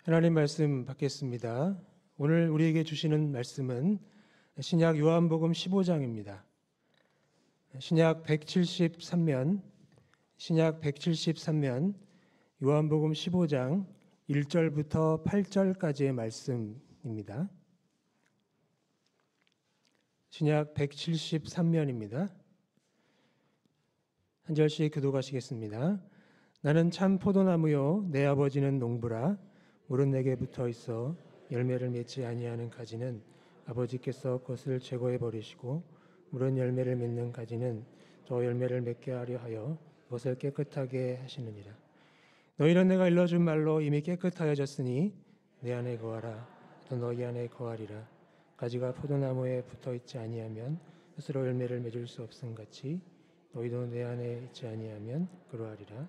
하나님 말씀 받겠습니다. 오늘 우리에게 주시는 말씀은 신약 요한복음 15장입니다. 신약 173면 요한복음 15장 1절부터 8절까지의 말씀입니다. 신약 173면입니다. 한 절씩 교독하시겠습니다. 나는 참 포도나무요 내 아버지는 농부라. 물은 내게 붙어 있어 열매를 맺지 아니하는 가지는 아버지께서 그것을 제거해 버리시고 물은 열매를 맺는 가지는 더 열매를 맺게 하려 하여 그것을 깨끗하게 하시느니라. 너희는 내가 일러준 말로 이미 깨끗하여졌으니 내 안에 거하라. 또 너희 안에 거하리라. 가지가 포도나무에 붙어 있지 아니하면 스스로 열매를 맺을 수 없음 같이 너희도 내 안에 있지 아니하면 그러하리라.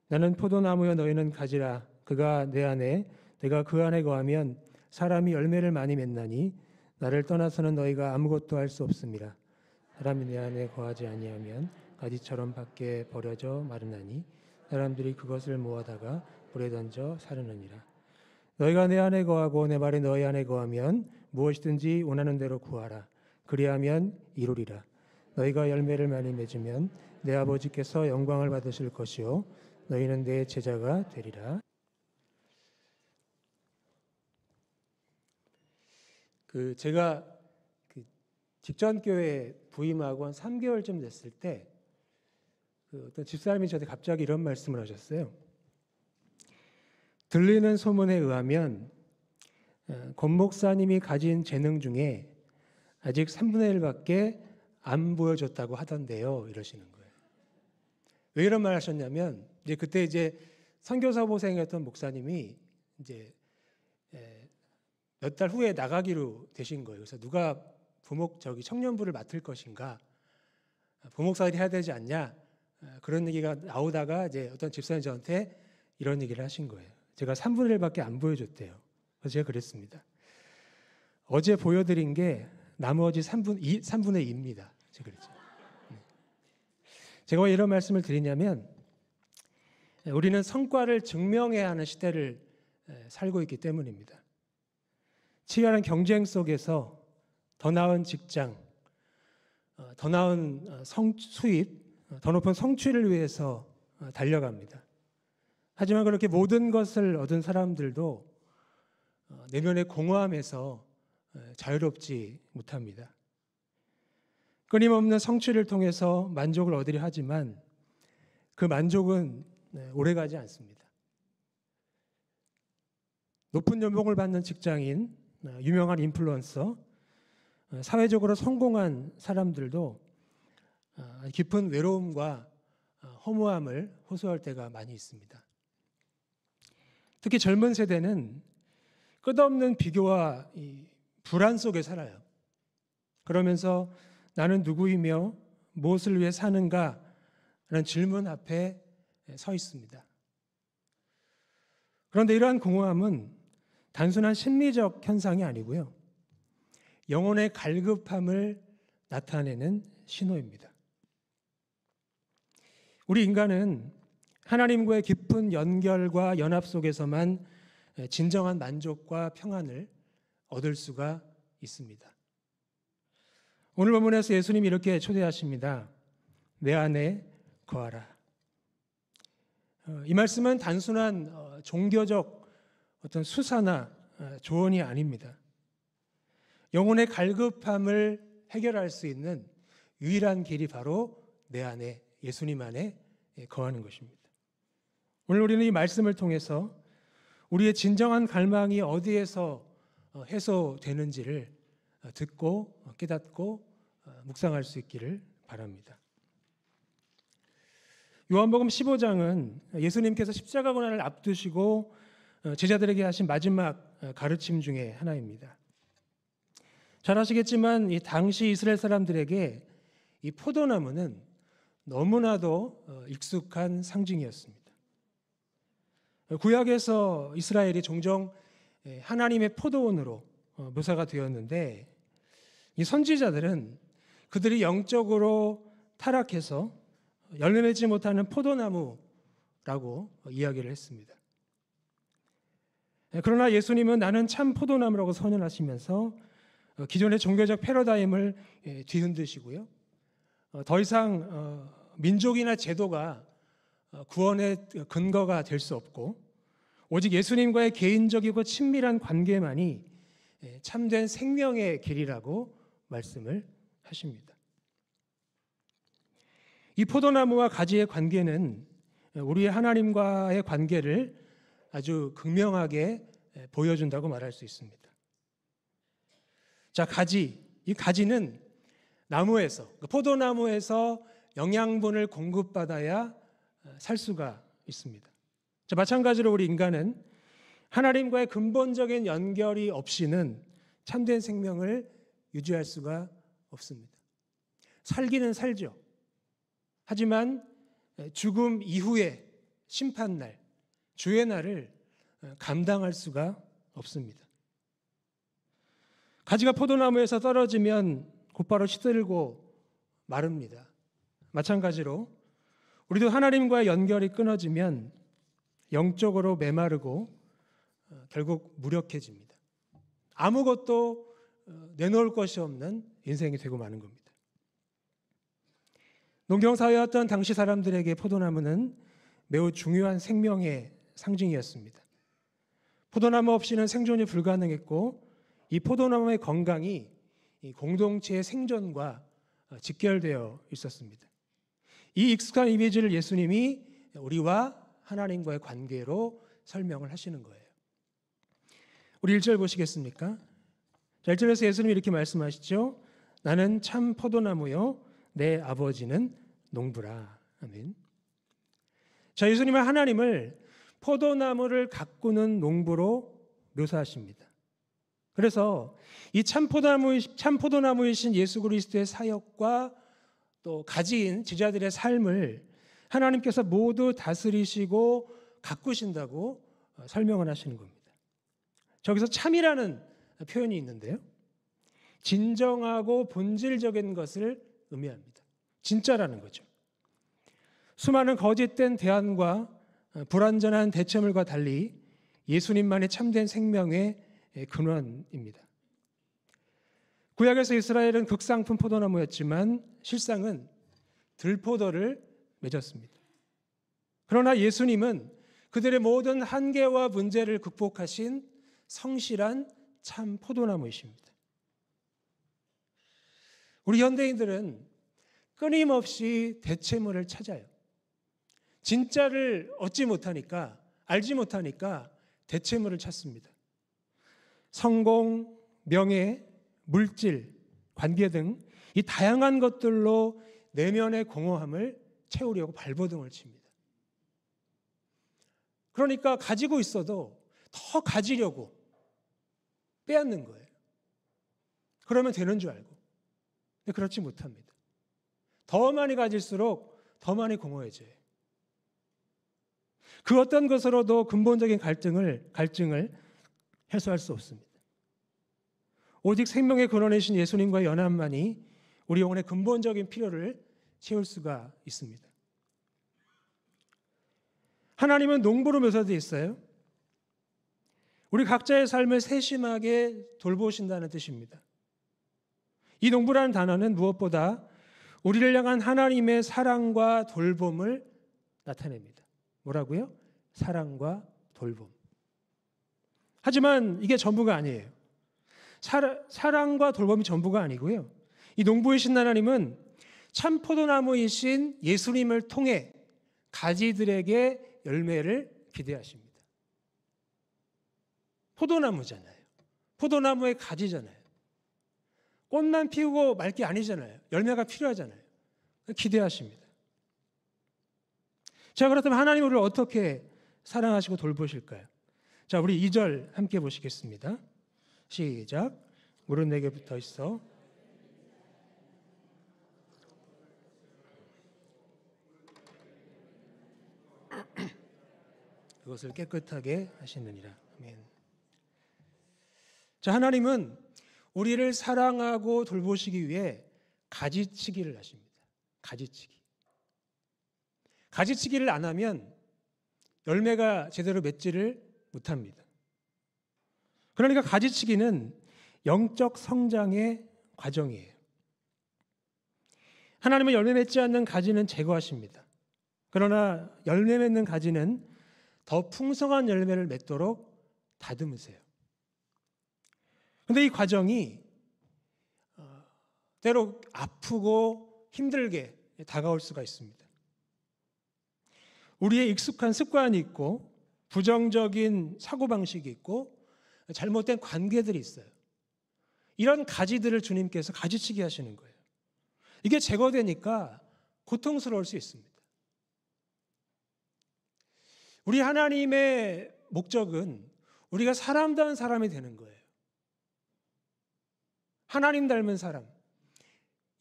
나는 포도나무여 너희는 가지라. 그가 내 안에 내가 그 안에 거하면 사람이 열매를 많이 맺나니 나를 떠나서는 너희가 아무것도 할 수 없습니다. 사람이 내 안에 거하지 아니하면 가지처럼 밖에 버려져 마르나니 사람들이 그것을 모아다가 불에 던져 사르느니라. 너희가 내 안에 거하고 내 말이 너희 안에 거하면 무엇이든지 원하는 대로 구하라. 그리하면 이루리라. 너희가 열매를 많이 맺으면 내 아버지께서 영광을 받으실 것이요 너희는 내 제자가 되리라. 제가 직전 교회 부임하고 한 3개월쯤 됐을 때 어떤 집사님이 저한테 갑자기 이런 말씀을 하셨어요. 들리는 소문에 의하면 권 목사님이 가진 재능 중에 아직 3분의 1밖에 안 보여줬다고 하던데요. 이러시는 거예요. 왜 이런 말 하셨냐면 그때 선교사보생했던 목사님이 몇 달 후에 나가기로 되신 거예요. 그래서 누가 청년부를 맡을 것인가? 부목사들이 해야 되지 않냐? 그런 얘기가 나오다가 어떤 집사님 저한테 이런 얘기를 하신 거예요. 제가 3분의 1밖에 안 보여줬대요. 그래서 제가 그랬습니다. 어제 보여드린 게 나머지 3분의 2입니다. 제가 그랬죠. 제가 왜 이런 말씀을 드리냐면 우리는 성과를 증명해야 하는 시대를 살고 있기 때문입니다. 치열한 경쟁 속에서 더 나은 직장, 더 나은 수입, 더 높은 성취를 위해서 달려갑니다. 하지만 그렇게 모든 것을 얻은 사람들도 내면의 공허함에서 자유롭지 못합니다. 끊임없는 성취를 통해서 만족을 얻으려 하지만 그 만족은 오래가지 않습니다. 높은 연봉을 받는 직장인, 유명한 인플루언서, 사회적으로 성공한 사람들도 깊은 외로움과 허무함을 호소할 때가 많이 있습니다. 특히 젊은 세대는 끝없는 비교와 불안 속에 살아요. 그러면서 나는 누구이며 무엇을 위해 사는가 라는 질문 앞에 서 있습니다. 그런데 이러한 공허함은 단순한 심리적 현상이 아니고요. 영혼의 갈급함을 나타내는 신호입니다. 우리 인간은 하나님과의 깊은 연결과 연합 속에서만 진정한 만족과 평안을 얻을 수가 있습니다. 오늘 본문에서 예수님이 이렇게 초대하십니다. 내 안에 거하라. 이 말씀은 단순한 종교적 어떤 수사나 조언이 아닙니다. 영혼의 갈급함을 해결할 수 있는 유일한 길이 바로 내 안에 예수님 안에 거하는 것입니다. 오늘 우리는 이 말씀을 통해서 우리의 진정한 갈망이 어디에서 해소되는지를 듣고 깨닫고 묵상할 수 있기를 바랍니다. 요한복음 15장은 예수님께서 십자가 고난을 앞두시고 제자들에게 하신 마지막 가르침 중에 하나입니다. 잘 아시겠지만 이 당시 이스라엘 사람들에게 이 포도나무는 너무나도 익숙한 상징이었습니다. 구약에서 이스라엘이 종종 하나님의 포도원으로 묘사가 되었는데 이 선지자들은 그들이 영적으로 타락해서 열매 맺지 못하는 포도나무라고 이야기를 했습니다. 그러나 예수님은 나는 참 포도나무라고 선언하시면서 기존의 종교적 패러다임을 뒤흔드시고요. 더 이상 민족이나 제도가 구원의 근거가 될 수 없고 오직 예수님과의 개인적이고 친밀한 관계만이 참된 생명의 길이라고 말씀을 하십니다. 이 포도나무와 가지의 관계는 우리의 하나님과의 관계를 아주 극명하게 보여준다고 말할 수 있습니다. 자, 이 가지는 나무에서, 포도나무에서 영양분을 공급받아야 살 수가 있습니다. 자, 마찬가지로 우리 인간은 하나님과의 근본적인 연결이 없이는 참된 생명을 유지할 수가 없습니다. 살기는 살죠. 하지만 죽음 이후의 심판날, 주의 날을 감당할 수가 없습니다. 가지가 포도나무에서 떨어지면 곧바로 시들고 마릅니다. 마찬가지로 우리도 하나님과의 연결이 끊어지면 영적으로 메마르고 결국 무력해집니다. 아무것도 내놓을 것이 없는 인생이 되고 마는 겁니다. 농경사회였던 당시 사람들에게 포도나무는 매우 중요한 생명의 상징이었습니다. 포도나무 없이는 생존이 불가능했고 이 포도나무의 건강이 이 공동체의 생존과 직결되어 있었습니다. 이 익숙한 이미지를 예수님이 우리와 하나님과의 관계로 설명을 하시는 거예요. 우리 1절 보시겠습니까? 자, 1절에서 예수님이 이렇게 말씀하시죠. 나는 참 포도나무요 내 아버지는 농부라. 아멘. 자, 예수님은 하나님을 포도나무를 가꾸는 농부로 묘사하십니다. 그래서 이 참 포도나무이신 예수 그리스도의 사역과 또 가지인 제자들의 삶을 하나님께서 모두 다스리시고 가꾸신다고 설명을 하시는 겁니다. 저기서 참이라는 표현이 있는데요. 진정하고 본질적인 것을 의미합니다. 진짜라는 거죠. 수많은 거짓된 대안과 불완전한 대체물과 달리 예수님만의 참된 생명의 근원입니다. 구약에서 이스라엘은 극상품 포도나무였지만 실상은 들포도를 맺었습니다. 그러나 예수님은 그들의 모든 한계와 문제를 극복하신 성실한 참 포도나무이십니다. 우리 현대인들은 끊임없이 대체물을 찾아요. 진짜를 얻지 못하니까, 알지 못하니까 대체물을 찾습니다. 성공, 명예, 물질, 관계 등 이 다양한 것들로 내면의 공허함을 채우려고 발버둥을 칩니다. 그러니까 가지고 있어도 더 가지려고 빼앗는 거예요. 그러면 되는 줄 알고. 근데 그렇지 못합니다. 더 많이 가질수록 더 많이 공허해져요. 그 어떤 것으로도 근본적인 갈증을 해소할 수 없습니다. 오직 생명의 근원이신 예수님과의 연합만이 우리 영혼의 근본적인 필요를 채울 수가 있습니다. 하나님은 농부로 묘사되어 있어요. 우리 각자의 삶을 세심하게 돌보신다는 뜻입니다. 이 농부라는 단어는 무엇보다 우리를 향한 하나님의 사랑과 돌봄을 나타냅니다. 뭐라고요? 사랑과 돌봄. 하지만 이게 전부가 아니에요. 사랑과 돌봄이 전부가 아니고요. 이 농부이신 하나님은 참 포도나무이신 예수님을 통해 가지들에게 열매를 기대하십니다. 포도나무잖아요. 포도나무의 가지잖아요. 꽃만 피우고 말 게 아니잖아요. 열매가 필요하잖아요. 기대하십니다. 자, 그렇다면 하나님 우리를 어떻게 사랑하시고 돌보실까요? 자, 우리 2절 함께 보시겠습니다. 시작. 물은 내게 붙어 있어 그것을 깨끗하게 하시느니라. 아멘. 자, 하나님은 우리를 사랑하고 돌보시기 위해 가지치기를 하십니다. 가지치기. 가지치기를 안 하면 열매가 제대로 맺지를 못합니다. 그러니까 가지치기는 영적 성장의 과정이에요. 하나님은 열매 맺지 않는 가지는 제거하십니다. 그러나 열매 맺는 가지는 더 풍성한 열매를 맺도록 다듬으세요. 그런데 이 과정이 때로 아프고 힘들게 다가올 수가 있습니다. 우리의 익숙한 습관이 있고 부정적인 사고방식이 있고 잘못된 관계들이 있어요. 이런 가지들을 주님께서 가지치기 하시는 거예요. 이게 제거되니까 고통스러울 수 있습니다. 우리 하나님의 목적은 우리가 사람다운 사람이 되는 거예요. 하나님 닮은 사람,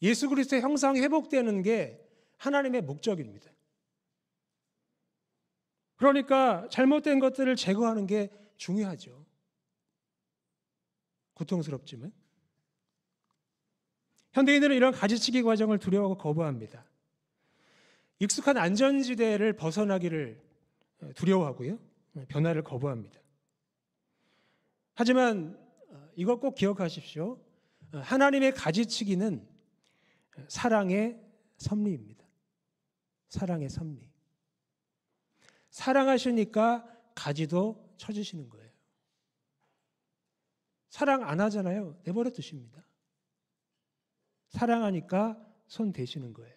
예수 그리스도의 형상이 회복되는 게 하나님의 목적입니다. 그러니까 잘못된 것들을 제거하는 게 중요하죠. 고통스럽지만. 현대인들은 이런 가지치기 과정을 두려워하고 거부합니다. 익숙한 안전지대를 벗어나기를 두려워하고요. 변화를 거부합니다. 하지만 이것 꼭 기억하십시오. 하나님의 가지치기는 사랑의 섭리입니다. 사랑의 섭리. 사랑하시니까 가지도 쳐주시는 거예요. 사랑 안 하잖아요. 내버려 두십니다. 사랑하니까 손 대시는 거예요.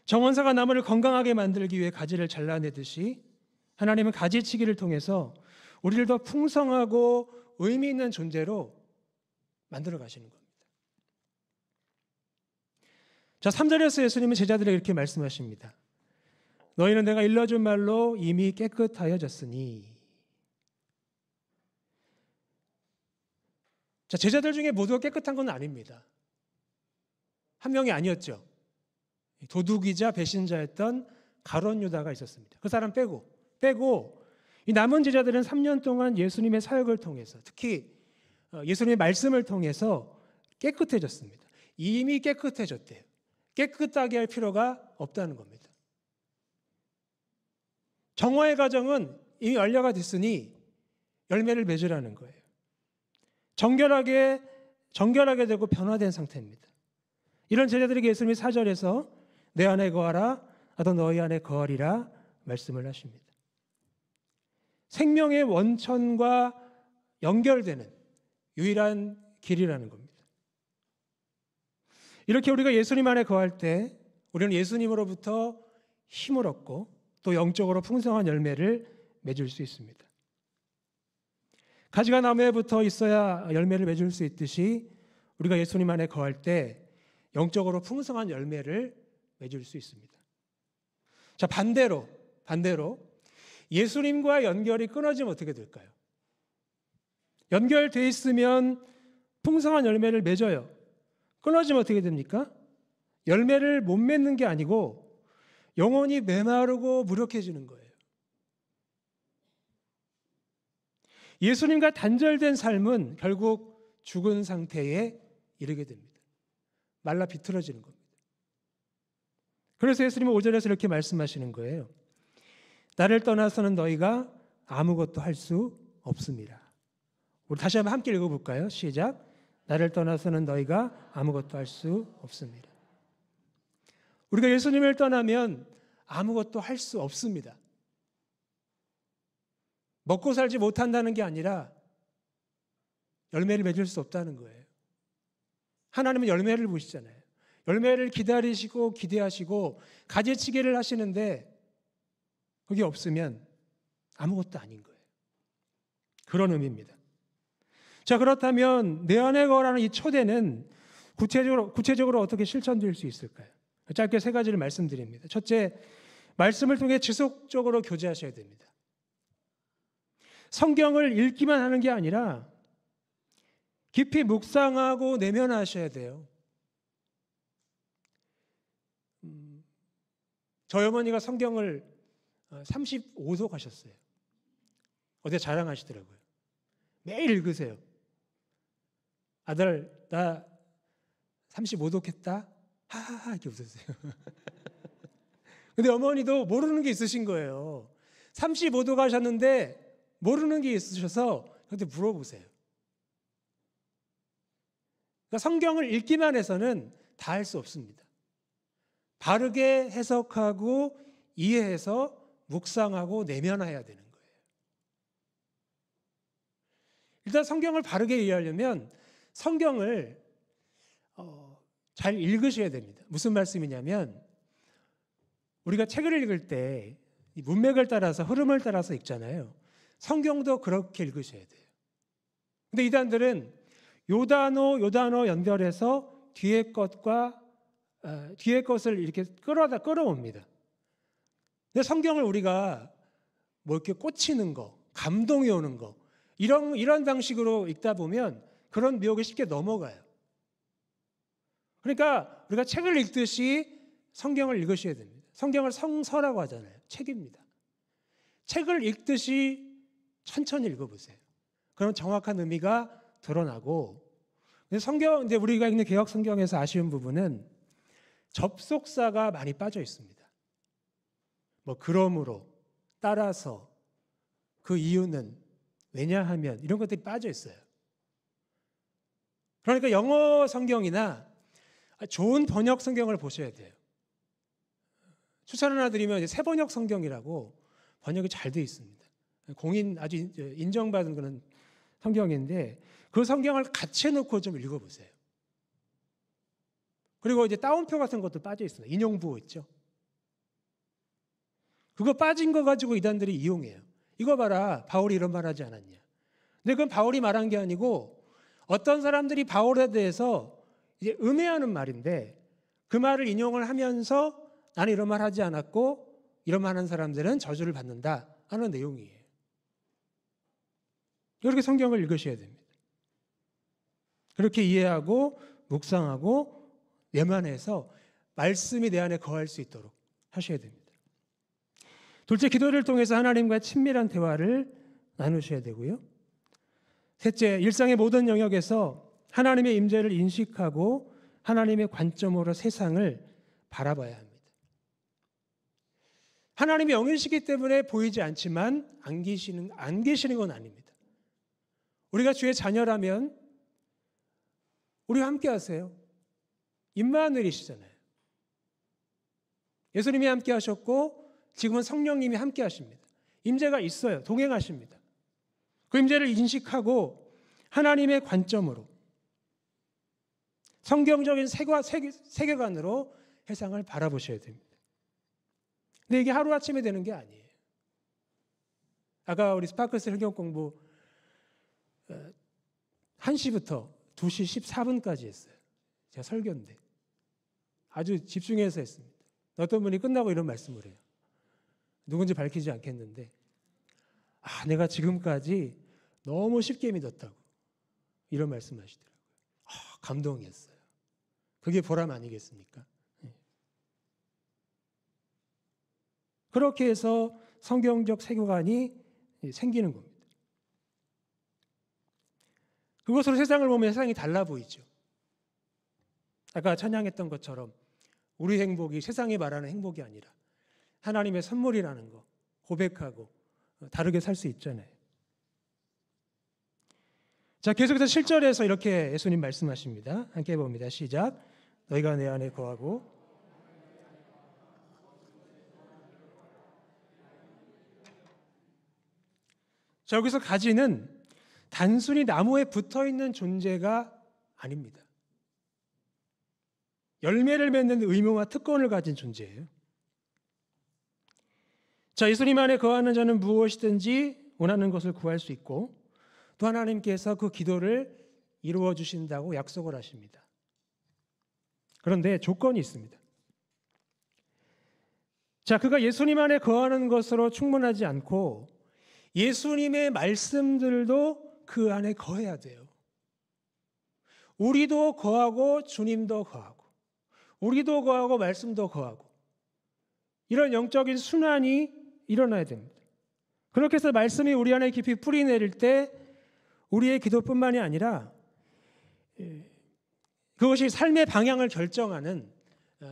정원사가 나무를 건강하게 만들기 위해 가지를 잘라내듯이 하나님은 가지치기를 통해서 우리를 더 풍성하고 의미 있는 존재로 만들어 가시는 겁니다. 자, 3절에서 예수님은 제자들에게 이렇게 말씀하십니다. 너희는 내가 일러준 말로 이미 깨끗하여졌으니. 자, 제자들 중에 모두가 깨끗한 건 아닙니다. 한 명이 아니었죠. 도둑이자 배신자였던 가룟 유다가 있었습니다. 그 사람 빼고 이 남은 제자들은 3년 동안 예수님의 사역을 통해서, 특히 예수님의 말씀을 통해서 깨끗해졌습니다. 이미 깨끗해졌대요. 깨끗하게 할 필요가 없다는 겁니다. 정화의 과정은 이미 완료가 됐으니 열매를 맺으라는 거예요. 정결하게 되고 변화된 상태입니다. 이런 제자들에게 예수님이 4절에서 내 안에 거하라 나도 너희 안에 거하리라 말씀을 하십니다. 생명의 원천과 연결되는 유일한 길이라는 겁니다. 이렇게 우리가 예수님 안에 거할 때 우리는 예수님으로부터 힘을 얻고 또 영적으로 풍성한 열매를 맺을 수 있습니다. 가지가 나무에 붙어 있어야 열매를 맺을 수 있듯이 우리가 예수님 안에 거할 때 영적으로 풍성한 열매를 맺을 수 있습니다. 자, 반대로 예수님과 연결이 끊어지면 어떻게 될까요? 연결돼 있으면 풍성한 열매를 맺어요. 끊어지면 어떻게 됩니까? 열매를 못 맺는 게 아니고 영혼이 메마르고 무력해지는 거예요. 예수님과 단절된 삶은 결국 죽은 상태에 이르게 됩니다. 말라 비틀어지는 겁니다. 그래서 예수님은 5절에서 이렇게 말씀하시는 거예요. 나를 떠나서는 너희가 아무것도 할 수 없습니다. 우리 다시 한번 함께 읽어볼까요? 시작. 나를 떠나서는 너희가 아무것도 할 수 없습니다. 우리가 예수님을 떠나면 아무것도 할 수 없습니다. 먹고 살지 못한다는 게 아니라 열매를 맺을 수 없다는 거예요. 하나님은 열매를 보시잖아요. 열매를 기다리시고 기대하시고 가지치기를 하시는데 그게 없으면 아무것도 아닌 거예요. 그런 의미입니다. 자, 그렇다면 내 안에 거라는 이 초대는 구체적으로 어떻게 실천될 수 있을까요? 짧게 3가지를 말씀드립니다. 첫째, 말씀을 통해 지속적으로 교제하셔야 됩니다. 성경을 읽기만 하는 게 아니라 깊이 묵상하고 내면하셔야 돼요. 저희 어머니가 성경을 35도 가셨어요. 어제 자랑하시더라고요. 매일 읽으세요. 아들, 나 35도 했다? 하하하 이렇게 웃으세요. 근데 어머니도 모르는 게 있으신 거예요. 35도 가셨는데 모르는 게 있으셔서 그런데 물어보세요. 그러니까 성경을 읽기만 해서는 다 할 수 없습니다. 바르게 해석하고 이해해서 묵상하고 내면화해야 되는 거예요. 일단 성경을 바르게 이해하려면 성경을 잘 읽으셔야 됩니다. 무슨 말씀이냐면 우리가 책을 읽을 때 문맥을 따라서 흐름을 따라서 읽잖아요. 성경도 그렇게 읽으셔야 돼요. 근데 이단들은 요 단어 연결해서 뒤에 것을 이렇게 끌어옵니다. 근데 성경을 우리가 뭐 이렇게 꽂히는 거, 감동이 오는 거 이런 방식으로 읽다 보면 그런 미혹에 쉽게 넘어가요. 그러니까 우리가 책을 읽듯이 성경을 읽으셔야 됩니다. 성경을 성서라고 하잖아요. 책입니다. 책을 읽듯이 천천히 읽어보세요. 그럼 정확한 의미가 드러나고, 근데 우리가 읽는 개역 성경에서 아쉬운 부분은 접속사가 많이 빠져 있습니다. 뭐 그러므로, 따라서, 그 이유는, 왜냐하면 이런 것들이 빠져 있어요. 그러니까 영어 성경이나 좋은 번역 성경을 보셔야 돼요. 추천 하나 드리면 새 번역 성경이라고 번역이 잘 돼 있습니다. 공인 아주 인정받은 그런 성경인데 그 성경을 같이 해놓고 좀 읽어보세요. 그리고 이제 따옴표 같은 것도 빠져 있습니다. 인용부호 있죠. 그거 빠진 거 가지고 이단들이 이용해요. 이거 봐라, 바울이 이런 말 하지 않았냐. 근데 그건 바울이 말한 게 아니고 어떤 사람들이 바울에 대해서 이제 음해하는 말인데 그 말을 인용을 하면서 나는 이런 말 하지 않았고 이런 말 하는 사람들은 저주를 받는다 하는 내용이에요. 이렇게 성경을 읽으셔야 됩니다. 그렇게 이해하고 묵상하고 내면해서 말씀이 내 안에 거할 수 있도록 하셔야 됩니다. 둘째, 기도를 통해서 하나님과 친밀한 대화를 나누셔야 되고요. 셋째, 일상의 모든 영역에서 하나님의 임재를 인식하고 하나님의 관점으로 세상을 바라봐야 합니다. 하나님이 영이시기 때문에 보이지 않지만 안 계시는 건 아닙니다. 우리가 주의 자녀라면 우리와 함께 하세요. 임마누엘이시잖아요. 예수님이 함께 하셨고 지금은 성령님이 함께 하십니다. 임재가 있어요. 동행하십니다. 그 임재를 인식하고 하나님의 관점으로 성경적인 세계관으로 세상을 바라보셔야 됩니다. 근데 이게 하루아침에 되는 게 아니에요. 아까 우리 스파크스 성경 공부 1시부터 2시 14분까지 했어요. 제가 설교인데 아주 집중해서 했습니다. 어떤 분이 끝나고 이런 말씀을 해요. 누군지 밝히지 않겠는데 내가 지금까지 너무 쉽게 믿었다고 이런 말씀하시더라고요. 감동이었어요. 그게 보람 아니겠습니까? 그렇게 해서 성경적 세계관이 생기는 겁니다. 그것으로 세상을 보면 세상이 달라 보이죠. 아까 찬양했던 것처럼 우리 행복이 세상이 말하는 행복이 아니라 하나님의 선물이라는 거 고백하고 다르게 살 수 있잖아요. 자, 계속해서 7절에서 이렇게 예수님 말씀하십니다. 함께 봅니다. 시작. 너희가 내 안에 거하고 자, 여기서 가지는 단순히 나무에 붙어있는 존재가 아닙니다. 열매를 맺는 의무와 특권을 가진 존재예요. 자, 예수님 안에 거하는 자는 무엇이든지 원하는 것을 구할 수 있고 또 하나님께서 그 기도를 이루어 주신다고 약속을 하십니다. 그런데 조건이 있습니다. 자, 그가 예수님 안에 거하는 것으로 충분하지 않고 예수님의 말씀들도 그 안에 거해야 돼요. 우리도 거하고 주님도 거하고 우리도 거하고 말씀도 거하고 이런 영적인 순환이 일어나야 됩니다. 그렇게 해서 말씀이 우리 안에 깊이 뿌리 내릴 때 우리의 기도뿐만이 아니라 그것이 삶의 방향을 결정하는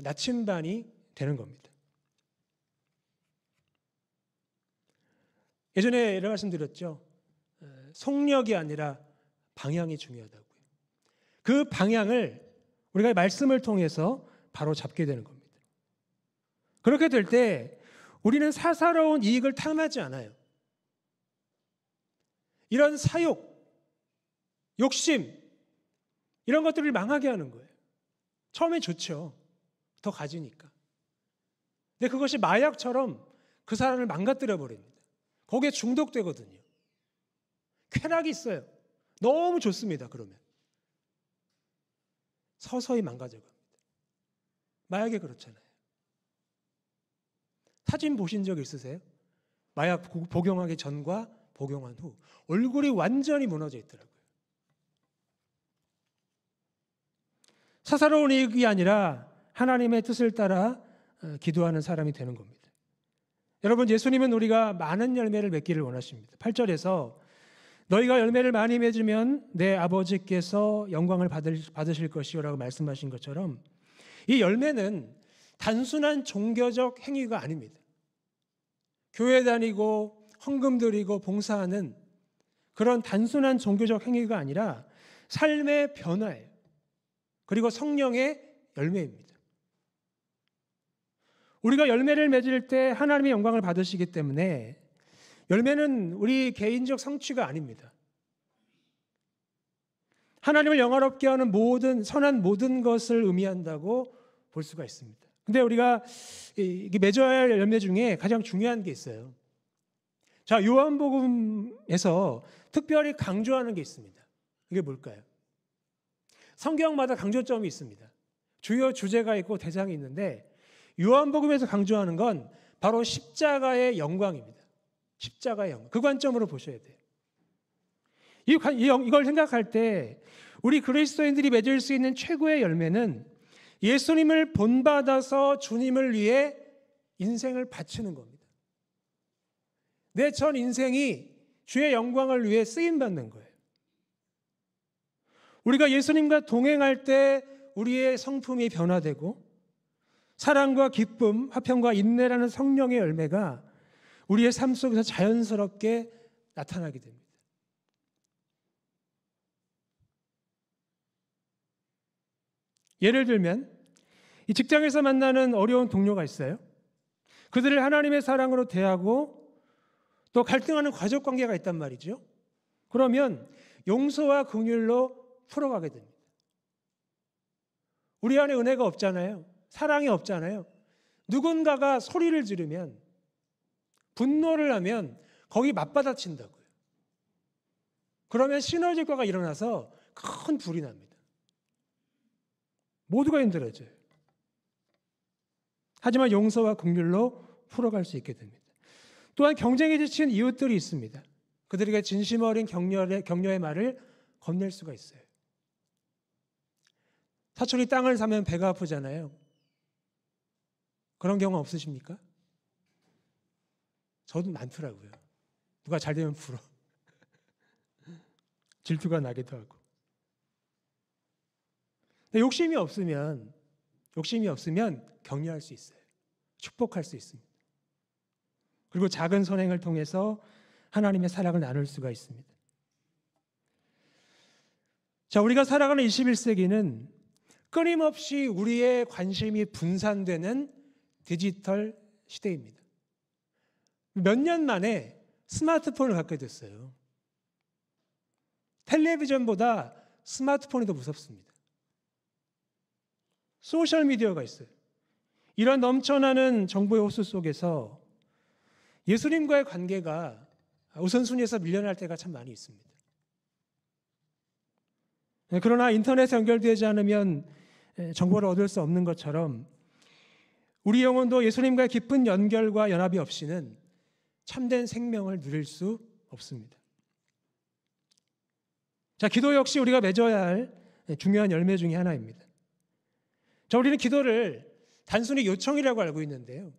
나침반이 되는 겁니다. 예전에 이런 말씀드렸죠. 속력이 아니라 방향이 중요하다고요. 그 방향을 우리가 말씀을 통해서 바로 잡게 되는 겁니다. 그렇게 될 때 우리는 사사로운 이익을 탐하지 않아요. 이런 사욕, 욕심 이런 것들을 망하게 하는 거예요. 처음엔 좋죠. 더 가지니까. 근데 그것이 마약처럼 그 사람을 망가뜨려 버립니다. 거기에 중독되거든요. 쾌락이 있어요. 너무 좋습니다. 그러면 서서히 망가져 갑니다. 마약이 그렇잖아요. 사진 보신 적 있으세요? 마약 복용하기 전과 복용한 후 얼굴이 완전히 무너져 있더라고요. 사사로운 이익이 아니라 하나님의 뜻을 따라 기도하는 사람이 되는 겁니다. 여러분, 예수님은 우리가 많은 열매를 맺기를 원하십니다. 8절에서 너희가 열매를 많이 맺으면 내 아버지께서 영광을 받으실 것이요라고 말씀하신 것처럼 이 열매는 단순한 종교적 행위가 아닙니다. 교회 다니고 헌금 드리고 봉사하는 그런 단순한 종교적 행위가 아니라 삶의 변화예요. 그리고 성령의 열매입니다. 우리가 열매를 맺을 때 하나님의 영광을 받으시기 때문에 열매는 우리 개인적 성취가 아닙니다. 하나님을 영화롭게 하는 선한 모든 것을 의미한다고 볼 수가 있습니다. 근데 우리가 맺어야 할 열매 중에 가장 중요한 게 있어요. 자, 요한복음에서 특별히 강조하는 게 있습니다. 이게 뭘까요? 성경마다 강조점이 있습니다. 주요 주제가 있고 대상이 있는데 요한복음에서 강조하는 건 바로 십자가의 영광입니다. 십자가의 영광. 그 관점으로 보셔야 돼요. 이걸 생각할 때 우리 그리스도인들이 맺을 수 있는 최고의 열매는 예수님을 본받아서 주님을 위해 인생을 바치는 겁니다. 내 전 인생이 주의 영광을 위해 쓰임받는 거예요. 우리가 예수님과 동행할 때 우리의 성품이 변화되고 사랑과 기쁨, 화평과 인내라는 성령의 열매가 우리의 삶 속에서 자연스럽게 나타나게 됩니다. 예를 들면 이 직장에서 만나는 어려운 동료가 있어요. 그들을 하나님의 사랑으로 대하고 또 갈등하는 가족 관계가 있단 말이죠. 그러면 용서와 긍휼로 풀어가게 됩니다. 우리 안에 은혜가 없잖아요. 사랑이 없잖아요. 누군가가 소리를 지르면 분노를 하면 거기 맞받아친다고요. 그러면 시너지과가 일어나서 큰 불이 납니다. 모두가 힘들어져요. 하지만 용서와 긍휼로 풀어갈 수 있게 됩니다. 또한 경쟁에 지친 이웃들이 있습니다. 그들에게 진심 어린 격려의 말을 건넬 수가 있어요. 사촌이 땅을 사면 배가 아프잖아요. 그런 경우 없으십니까? 저도 많더라고요. 누가 잘 되면 부러. 질투가 나기도 하고. 근데 욕심이 없으면 격려할 수 있어요. 축복할 수 있습니다. 그리고 작은 선행을 통해서 하나님의 사랑을 나눌 수가 있습니다. 자, 우리가 살아가는 21세기는 끊임없이 우리의 관심이 분산되는 디지털 시대입니다. 몇 년 만에 스마트폰을 갖게 됐어요. 텔레비전보다 스마트폰이 더 무섭습니다. 소셜미디어가 있어요. 이런 넘쳐나는 정보의 호수 속에서 예수님과의 관계가 우선순위에서 밀려날 때가 참 많이 있습니다. 그러나 인터넷에 연결되지 않으면 정보를 얻을 수 없는 것처럼 우리 영혼도 예수님과의 깊은 연결과 연합이 없이는 참된 생명을 누릴 수 없습니다. 자, 기도 역시 우리가 맺어야 할 중요한 열매 중에 하나입니다. 자, 우리는 기도를 단순히 요청이라고 알고 있는데요.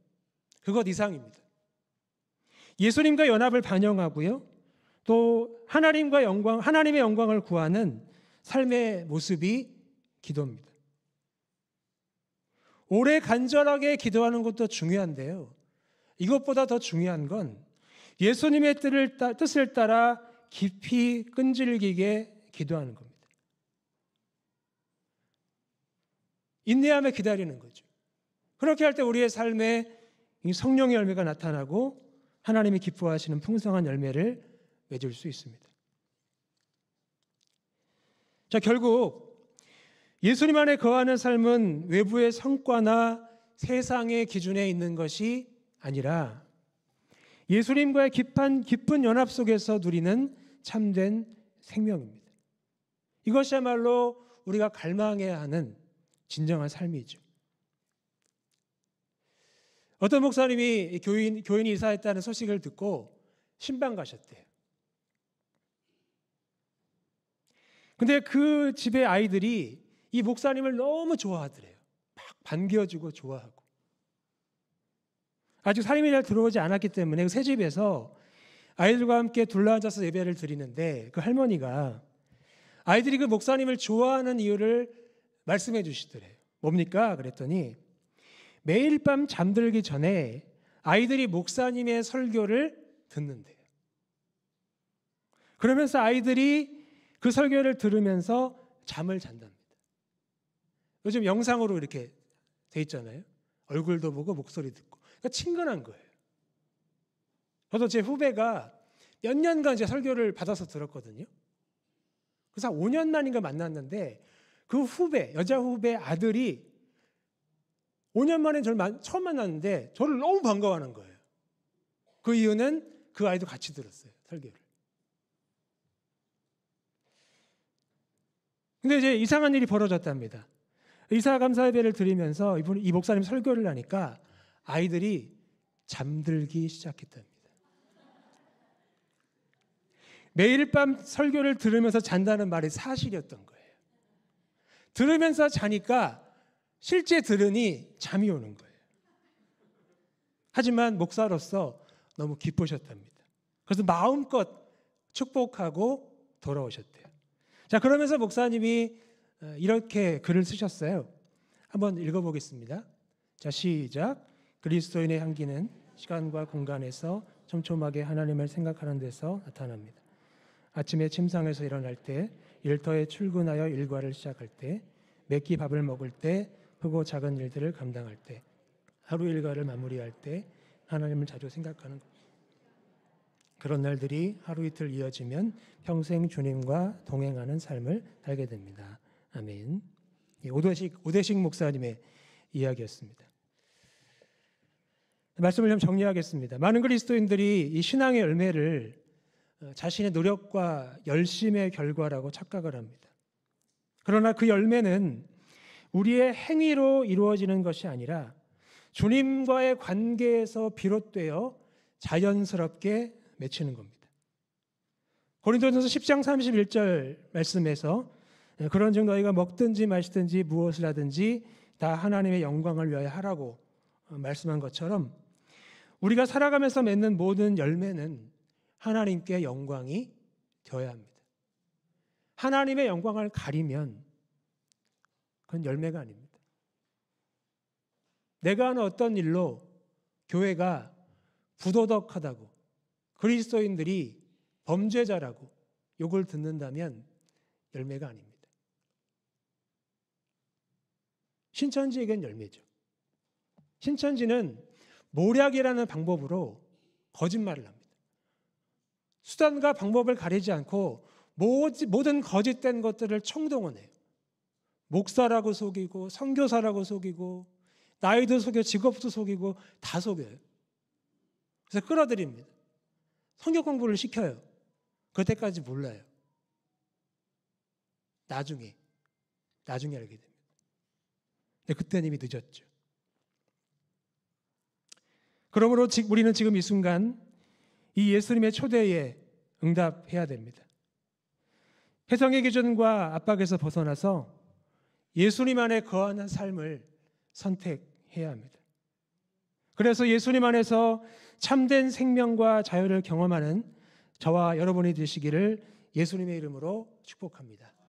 그것 이상입니다. 예수님과 연합을 반영하고요. 또 하나님의 영광을 구하는 삶의 모습이 기도입니다. 오래 간절하게 기도하는 것도 중요한데요. 이것보다 더 중요한 건 예수님의 뜻을 따라 깊이 끈질기게 기도하는 겁니다. 인내하며 기다리는 거죠. 그렇게 할 때 우리의 삶에 이 성령의 열매가 나타나고 하나님이 기뻐하시는 풍성한 열매를 맺을 수 있습니다. 자, 결국 예수님 안에 거하는 삶은 외부의 성과나 세상의 기준에 있는 것이 아니라 예수님과의 깊은 연합 속에서 누리는 참된 생명입니다. 이것이야말로 우리가 갈망해야 하는 진정한 삶이죠. 어떤 목사님이 교인이 이사했다는 소식을 듣고 신방 가셨대요. 근데 그 집의 아이들이 이 목사님을 너무 좋아하더래요. 막 반겨주고 좋아하고. 아직 살림이 잘 들어오지 않았기 때문에 새 집에서 아이들과 함께 둘러앉아서 예배를 드리는데 그 할머니가 아이들이 그 목사님을 좋아하는 이유를 말씀해 주시더래요. 뭡니까? 그랬더니 매일 밤 잠들기 전에 아이들이 목사님의 설교를 듣는데요. 그러면서 아이들이 그 설교를 들으면서 잠을 잔답니다. 요즘 영상으로 이렇게 돼 있잖아요. 얼굴도 보고 목소리 듣고. 그러니까 친근한 거예요. 저도 제 후배가 몇 년간 제 설교를 받아서 들었거든요. 그래서 5년 만인가 만났는데 그 후배, 여자 후배 아들이 5년 만에 저를 처음 만났는데 저를 너무 반가워하는 거예요. 그 이유는 그 아이도 같이 들었어요, 설교를. 근데 이제 이상한 일이 벌어졌답니다. 이사 감사 예배를 드리면서 이 목사님 설교를 하니까 아이들이 잠들기 시작했답니다. 매일 밤 설교를 들으면서 잔다는 말이 사실이었던 거예요. 들으면서 자니까 실제 들으니 잠이 오는 거예요. 하지만 목사로서 너무 기쁘셨답니다. 그래서 마음껏 축복하고 돌아오셨대요. 자, 그러면서 목사님이 이렇게 글을 쓰셨어요. 한번 읽어보겠습니다. 자, 시작. 그리스도인의 향기는 시간과 공간에서 촘촘하게 하나님을 생각하는 데서 나타납니다. 아침에 침상에서 일어날 때, 일터에 출근하여 일과를 시작할 때, 몇 끼 밥을 먹을 때, 크고 작은 일들을 감당할 때, 하루 일과를 마무리할 때 하나님을 자주 생각하는 것. 그런 날들이 하루 이틀 이어지면 평생 주님과 동행하는 삶을 살게 됩니다. 아멘. 오대식 목사님의 이야기였습니다. 말씀을 좀 정리하겠습니다. 많은 그리스도인들이 이 신앙의 열매를 자신의 노력과 열심의 결과라고 착각을 합니다. 그러나 그 열매는 우리의 행위로 이루어지는 것이 아니라 주님과의 관계에서 비롯되어 자연스럽게 맺히는 겁니다. 고린도전서 10장 31절 말씀에서 그런 즉 너희가 먹든지 마시든지 무엇을 하든지 다 하나님의 영광을 위하여 하라고 말씀한 것처럼 우리가 살아가면서 맺는 모든 열매는 하나님께 영광이 되어야 합니다. 하나님의 영광을 가리면 그건 열매가 아닙니다. 내가 하는 어떤 일로 교회가 부도덕하다고 그리스도인들이 범죄자라고 욕을 듣는다면 열매가 아닙니다. 신천지에겐 열매죠. 신천지는 모략이라는 방법으로 거짓말을 합니다. 수단과 방법을 가리지 않고 모든 거짓된 것들을 총동원해요. 목사라고 속이고 선교사라고 속이고 나이도 속여 직업도 속이고 다 속여요. 그래서 끌어들입니다. 성경 공부를 시켜요. 그때까지 몰라요. 나중에 알게 됩니다. 근데 그때는 이미 늦었죠. 그러므로 우리는 지금 이 순간 이 예수님의 초대에 응답해야 됩니다. 세상의 기준과 압박에서 벗어나서 예수님 안에 거하는 삶을 선택해야 합니다. 그래서 예수님 안에서 참된 생명과 자유를 경험하는 저와 여러분이 되시기를 예수님의 이름으로 축복합니다.